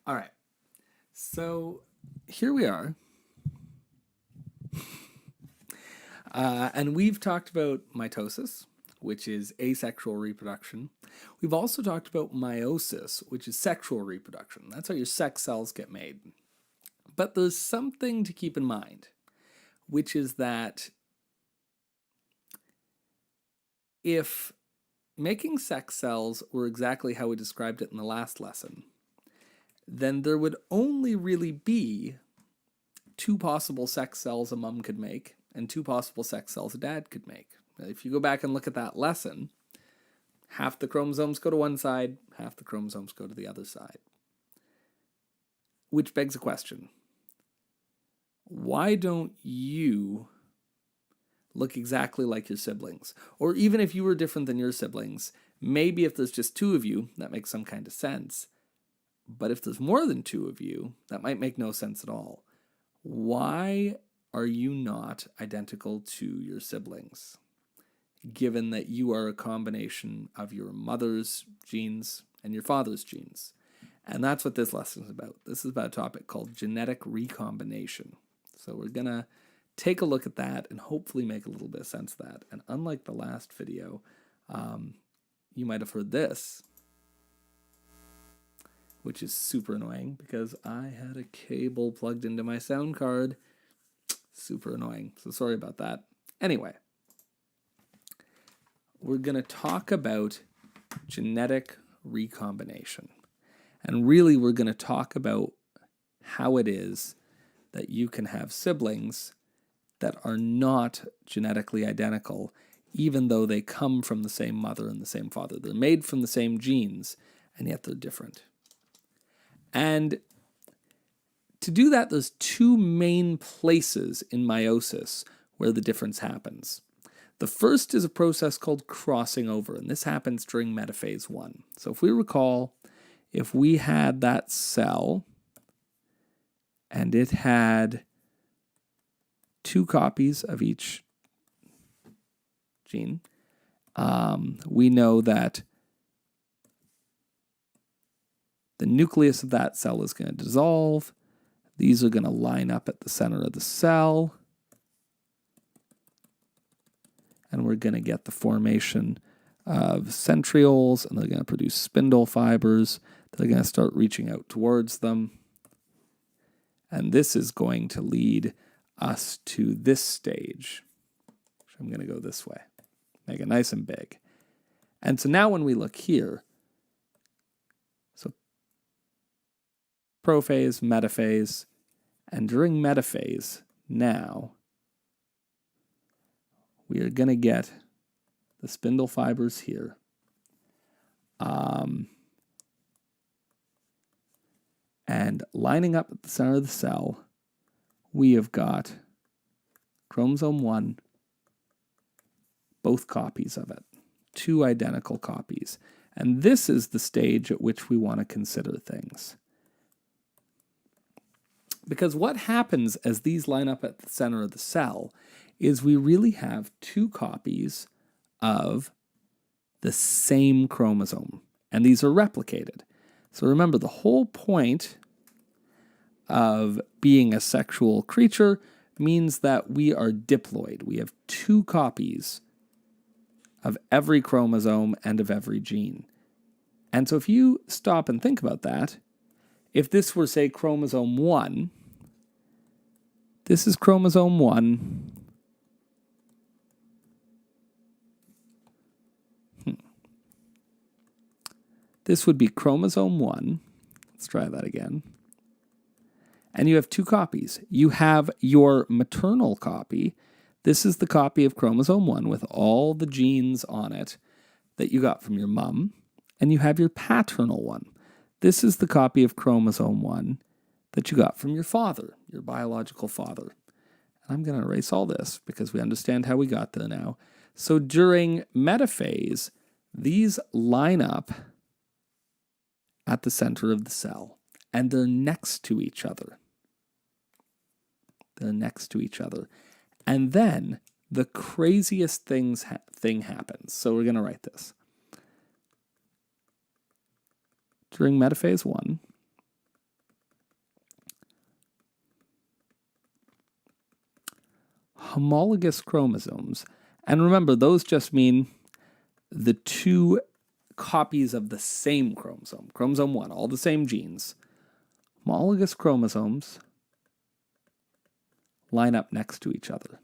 All right. So here we are. And we've talked about mitosis, which is asexual reproduction. We've also talked about meiosis, which is sexual reproduction. That's how your sex cells get made. But there's something to keep in mind, which is that if making sex cells were exactly how we described it in the last lesson, then there would only really be two possible sex cells a mom could make and two possible sex cells a dad could make. If you go back and look at that lesson, half the chromosomes go to one side, half the chromosomes go to the other side. Which begs a question. Why don't you look exactly like your siblings? Or even if you were different than your siblings, maybe if there's just two of you, that makes some kind of sense. But if there's more than two of you, that might make no sense at all. Why are you not identical to your siblings, given that you are a combination of your mother's genes and your father's genes? And that's what this lesson is about. This is about a topic called genetic recombination. So we're going to take a look at that and hopefully make a little bit of sense of that. And unlike the last video, you might have heard this, which is super annoying because I had a cable plugged into my sound card. Super annoying. So sorry about that. Anyway, we're going to talk about genetic recombination. And really, we're going to talk about how it is that you can have siblings that are not genetically identical, even though they come from the same mother and the same father. They're made from the same genes, and yet they're different. And to do that, there's two main places in meiosis where the difference happens. The first is a process called crossing over, and this happens during metaphase 1. So if we recall, if we had that cell and it had two copies of each gene, we know that the nucleus of that cell is going to dissolve. These are going to line up at the center of the cell. And we're going to get the formation of centrioles, and they're going to produce spindle fibers. They're going to start reaching out towards them. And this is going to lead us to this stage. I'm going to go this way. Make it nice and big. And so now when we look here, so prophase, metaphase, and during metaphase, now, we are going to get the spindle fibers here. And lining up at the center of the cell, we have got chromosome 1, both copies of it, two identical copies. And this is the stage at which we want to consider things. Because what happens as these line up at the center of the cell is we really have two copies of the same chromosome, and these are replicated. So remember, the whole point of being a sexual creature means that we are diploid. We have two copies of every chromosome and of every gene. And so if you stop and think about that, if this were, say, chromosome 1, this is chromosome 1. This would be chromosome 1. Let's try that again. And you have two copies. You have your maternal copy. This is the copy of chromosome 1 with all the genes on it that you got from your mom. And you have your paternal one. This is the copy of chromosome 1 that you got from your father, your biological father. And I'm going to erase all this because we understand how we got there now. So during metaphase, these line up at the center of the cell, and they're next to each other. They're next to each other. And then the craziest thing happens. So we're going to write this. During metaphase 1, homologous chromosomes. And remember, those just mean the two copies of the same chromosome. Chromosome 1, all the same genes. Homologous chromosomes line up next to each other.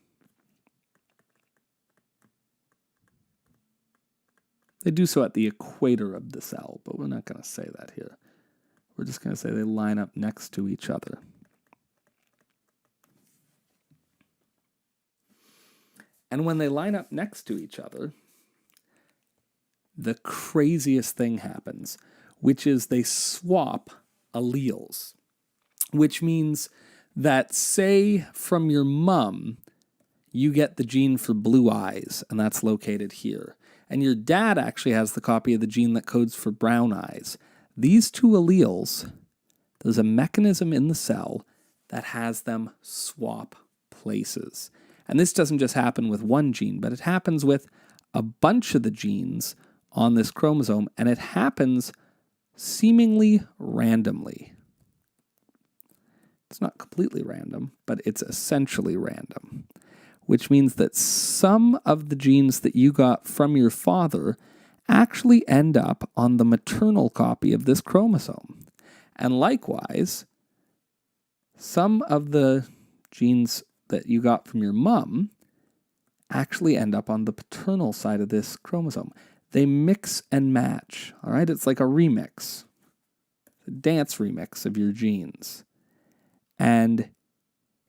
They do so at the equator of the cell, but we're not going to say that here. We're just going to say they line up next to each other. And when they line up next to each other, the craziest thing happens, which is they swap alleles, which means that, say, from your mom, you get the gene for blue eyes, and that's located here. And your dad actually has the copy of the gene that codes for brown eyes. These two alleles, there's a mechanism in the cell that has them swap places. And this doesn't just happen with one gene, but it happens with a bunch of the genes on this chromosome, and it happens seemingly randomly. It's not completely random, but it's essentially random, which means that some of the genes that you got from your father actually end up on the maternal copy of this chromosome. And likewise, some of the genes that you got from your mom actually end up on the paternal side of this chromosome. They mix and match, all right? It's like a remix, a dance remix of your genes. And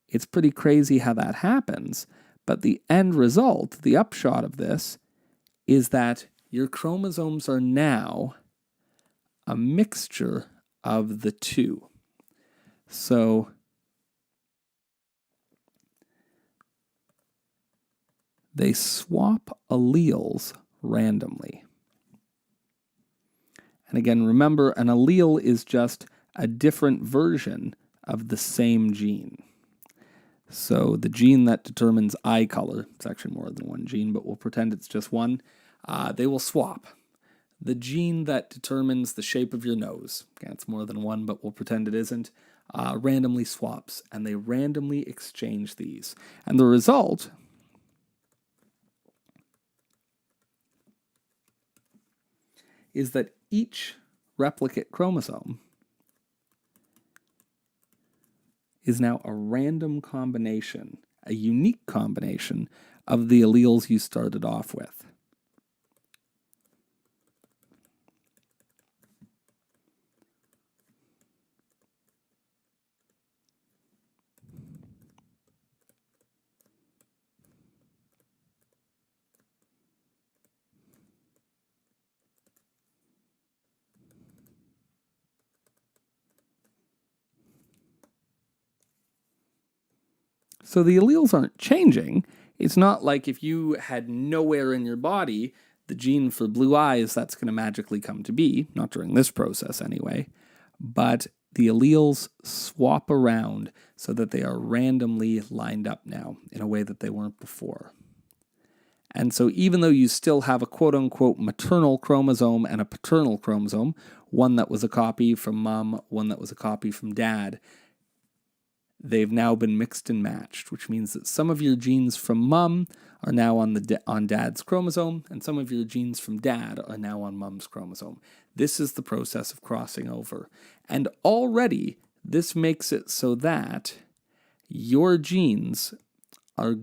it's pretty crazy how that happens, but the end result, the upshot of this, is that your chromosomes are now a mixture of the two. So they swap alleles randomly. And again, remember, an allele is just a different version of the same gene. So the gene that determines eye color, it's actually more than one gene, but we'll pretend it's just one, they will swap. The gene that determines the shape of your nose, again, it's more than one, but we'll pretend it isn't, randomly swaps, and they randomly exchange these. And the result is that each replicate chromosome is now a random combination, a unique combination of the alleles you started off with. So the alleles aren't changing. It's not like if you had nowhere in your body the gene for blue eyes, that's going to magically come to be, not during this process anyway. But the alleles swap around so that they are randomly lined up now in a way that they weren't before. And so even though you still have a quote-unquote maternal chromosome and a paternal chromosome, one that was a copy from mom, one that was a copy from dad, they've now been mixed and matched, which means that some of your genes from mom are now on dad's chromosome, and some of your genes from dad are now on mom's chromosome. This is the process of crossing over. And already, this makes it so that your genes are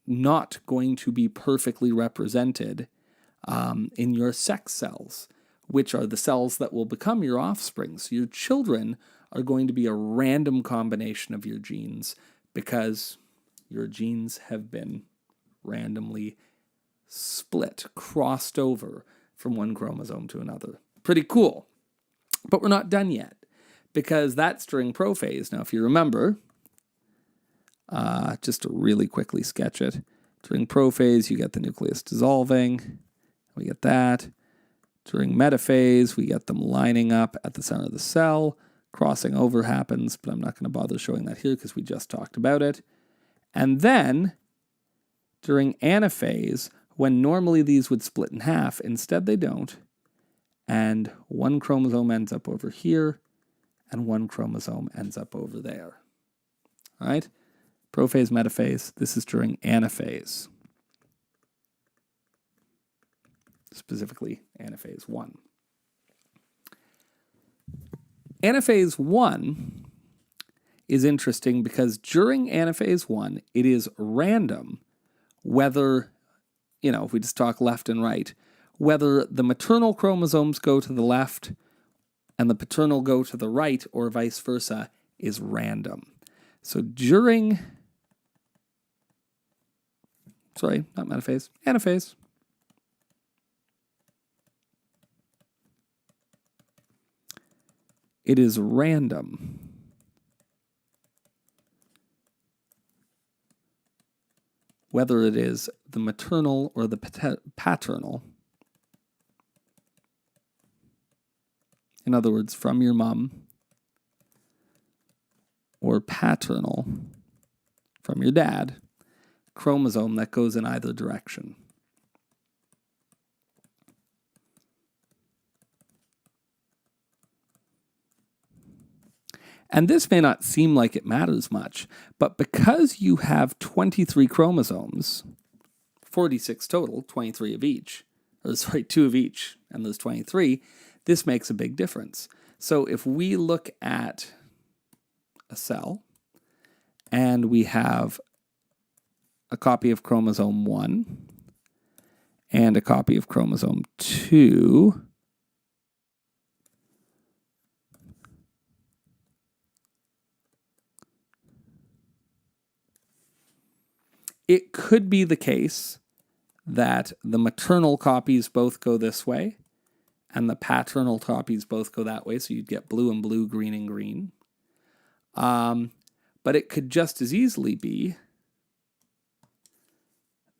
not going to be perfectly represented in your sex cells, which are the cells that will become your offspring. So your children are going to be a random combination of your genes because your genes have been randomly split, crossed over from one chromosome to another. Pretty cool. But we're not done yet because that's during prophase. Now, if you remember, just to really quickly sketch it, during prophase, you get the nucleus dissolving. We get that. During metaphase, we get them lining up at the center of the cell. Crossing over happens, but I'm not going to bother showing that here because we just talked about it. And then, during anaphase, when normally these would split in half, instead they don't. And one chromosome ends up over here, and one chromosome ends up over there. All right? Prophase metaphase. This is during anaphase. Specifically, anaphase 1. Anaphase 1 is interesting because during anaphase 1, it is random whether, if we just talk left and right, whether the maternal chromosomes go to the left and the paternal go to the right or vice versa is random. So during, not metaphase, anaphase, it is random whether it is the maternal or the paternal. In other words, from your mom, or paternal, from your dad, chromosome that goes in either direction. And this may not seem like it matters much, but because you have 23 chromosomes, 46 total, 23 of each, 2 of each, and there's 23, this makes a big difference. So if we look at a cell and we have a copy of chromosome 1 and a copy of chromosome 2, it could be the case that the maternal copies both go this way and the paternal copies both go that way, so you'd get blue and blue, green and green. But it could just as easily be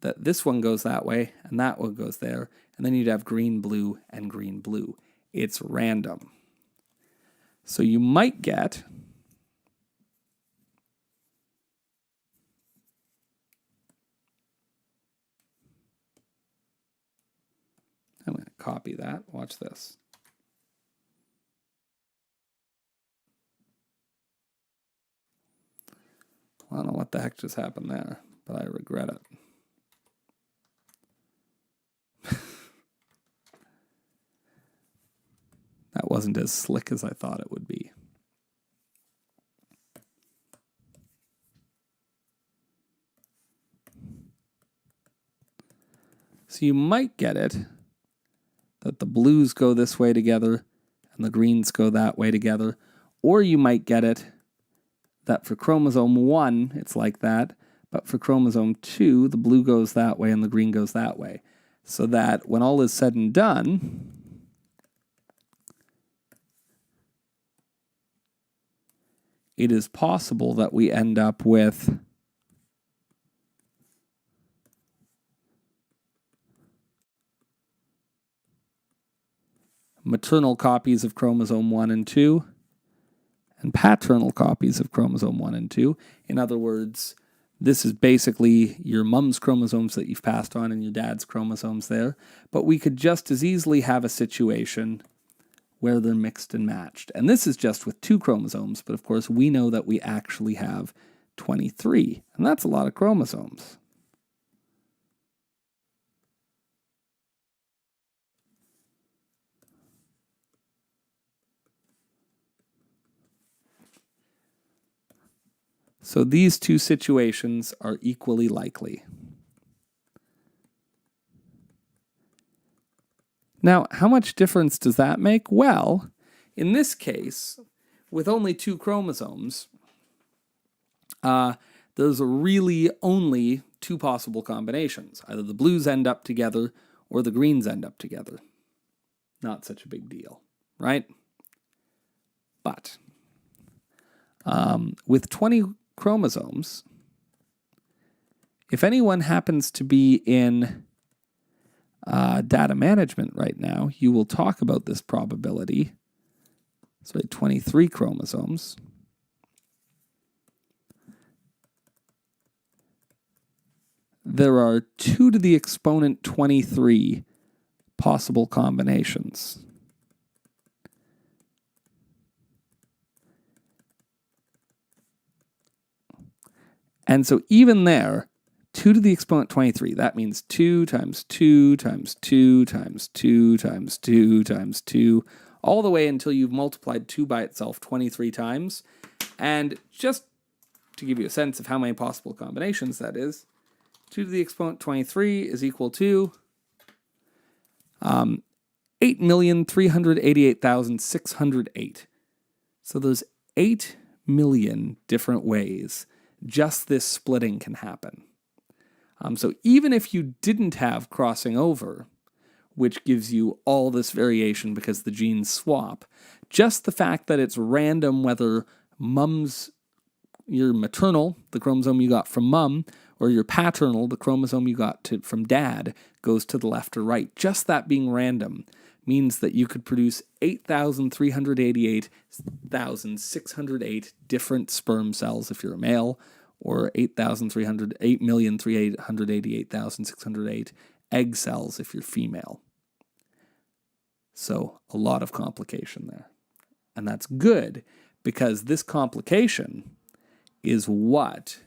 that this one goes that way and that one goes there, and then you'd have green, blue, and green, blue. It's random. So you might get I'm going to copy that. Watch this. I don't know what the heck just happened there, but I regret it. That wasn't as slick as I thought it would be. So you might get it that the blues go this way together and the greens go that way together. Or you might get it that for chromosome 1, it's like that, but for chromosome 2, the blue goes that way and the green goes that way. So that when all is said and done, it is possible that we end up with maternal copies of chromosome 1 and 2 and paternal copies of chromosome 1 and 2. In other words, this is basically your mom's chromosomes that you've passed on and your dad's chromosomes there. But we could just as easily have a situation where they're mixed and matched. And this is just with 2 chromosomes, but of course we know that we actually have 23, and that's a lot of chromosomes. So these 2 situations are equally likely. Now, how much difference does that make? Well, in this case, with only 2 chromosomes, there's really only 2 possible combinations. Either the blues end up together or the greens end up together. Not such a big deal, right? But with 20 chromosomes, if anyone happens to be in data management right now, you will talk about this probability. So 23 chromosomes. There are 2 to the exponent 23 possible combinations. And so even there, 2 to the exponent 23, that means 2 times 2 times 2 times 2 times 2 times 2, all the way until you've multiplied 2 by itself 23 times. And just to give you a sense of how many possible combinations that is, 2 to the exponent 23 is equal to 8,388,608. So there's 8 million different ways just this splitting can happen. So even if you didn't have crossing over, which gives you all this variation because the genes swap, just the fact that it's random whether your maternal, the chromosome you got from mum, or your paternal, the chromosome you got from dad, goes to the left or right. Just that being random means that you could produce 8,388,608 different sperm cells if you're a male, or 8,388,608 egg cells if you're female. So a lot of complication there. And that's good because this complication is what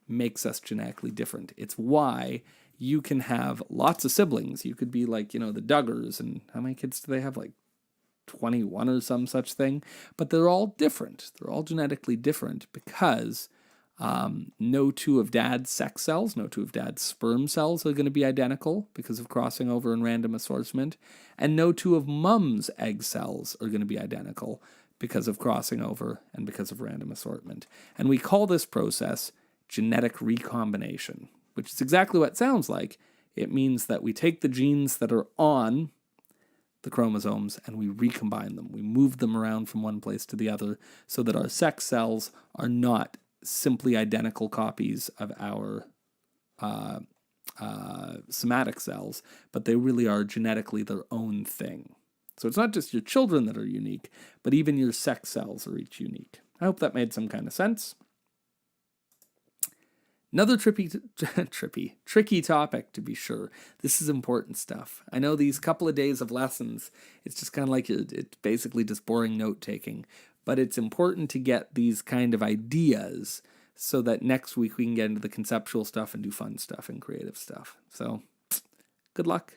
makes us genetically different. It's why you can have lots of siblings. You could be like, the Duggars, and how many kids do they have? Like 21 or some such thing. But they're all different. They're all genetically different because no two of dad's sex cells, no two of dad's sperm cells are going to be identical because of crossing over and random assortment. And no two of mum's egg cells are going to be identical because of crossing over and because of random assortment. And we call this process genetic recombination, which is exactly what it sounds like. It means that we take the genes that are on the chromosomes and we recombine them. We move them around from one place to the other so that our sex cells are not simply identical copies of our somatic cells, but they really are genetically their own thing. So it's not just your children that are unique, but even your sex cells are each unique. I hope that made some kind of sense. Another tricky topic, to be sure. This is important stuff. I know these couple of days of lessons, it's just kind of like it's basically just boring note-taking. But it's important to get these kind of ideas so that next week we can get into the conceptual stuff and do fun stuff and creative stuff. So, good luck.